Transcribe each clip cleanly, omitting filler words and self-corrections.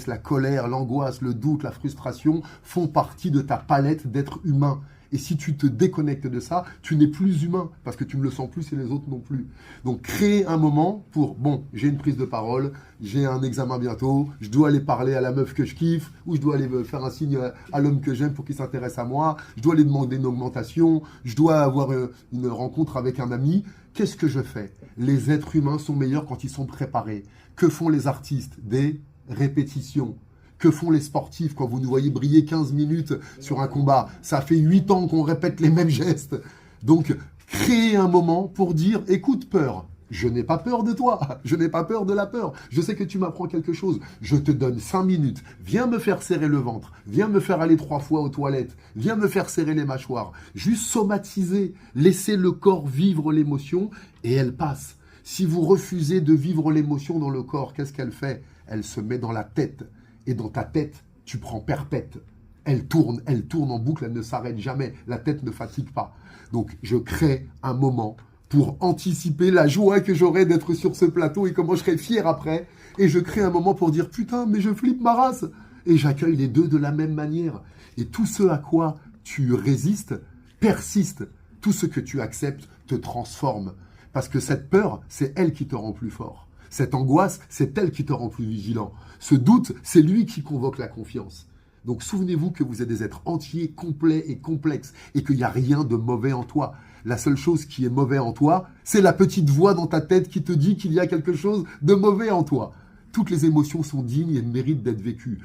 la colère, l'angoisse, le doute, la frustration font partie de ta palette d'être humain. Et si tu te déconnectes de ça, tu n'es plus humain, parce que tu ne le sens plus et les autres non plus. Donc créer un moment pour, bon, j'ai une prise de parole, j'ai un examen bientôt, je dois aller parler à la meuf que je kiffe, ou je dois aller faire un signe à l'homme que j'aime pour qu'il s'intéresse à moi, je dois aller demander une augmentation, je dois avoir une rencontre avec un ami. Qu'est-ce que je fais? Les êtres humains sont meilleurs quand ils sont préparés. Que font les artistes? Des répétitions. Que font les sportifs quand vous nous voyez briller 15 minutes sur un combat? Ça fait 8 ans qu'on répète les mêmes gestes. Donc, créez un moment pour dire, écoute, peur, je n'ai pas peur de toi, je n'ai pas peur de la peur. Je sais que tu m'apprends quelque chose. Je te donne 5 minutes. Viens me faire serrer le ventre. Viens me faire aller 3 fois aux toilettes. Viens me faire serrer les mâchoires. Juste somatiser. Laissez le corps vivre l'émotion et elle passe. Si vous refusez de vivre l'émotion dans le corps, qu'est-ce qu'elle fait? Elle se met dans la tête. Et dans ta tête, tu prends perpète. Elle tourne en boucle, elle ne s'arrête jamais. La tête ne fatigue pas. Donc, je crée un moment pour anticiper la joie que j'aurai d'être sur ce plateau et comment je serai fier après. Et je crée un moment pour dire, putain, mais je flippe ma race. Et j'accueille les deux de la même manière. Et tout ce à quoi tu résistes persiste. Tout ce que tu acceptes te transforme. Parce que cette peur, c'est elle qui te rend plus fort. Cette angoisse, c'est elle qui te rend plus vigilant. Ce doute, c'est lui qui convoque la confiance. Donc souvenez-vous que vous êtes des êtres entiers, complets et complexes et qu'il n'y a rien de mauvais en toi. La seule chose qui est mauvais en toi, c'est la petite voix dans ta tête qui te dit qu'il y a quelque chose de mauvais en toi. Toutes les émotions sont dignes et méritent d'être vécues.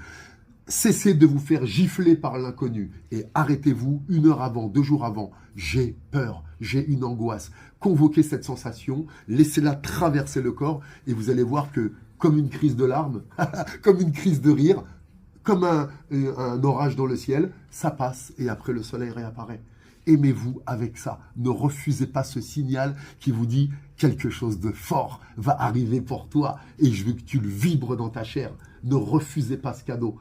Cessez de vous faire gifler par l'inconnu et arrêtez-vous 1 heure avant, 2 jours avant. J'ai peur, j'ai une angoisse. Convoquez cette sensation, laissez-la traverser le corps et vous allez voir que, comme une crise de larmes, comme une crise de rire, comme un orage dans le ciel, ça passe et après le soleil réapparaît. Aimez-vous avec ça. Ne refusez pas ce signal qui vous dit quelque chose de fort va arriver pour toi et je veux que tu le vibres dans ta chair. Ne refusez pas ce cadeau.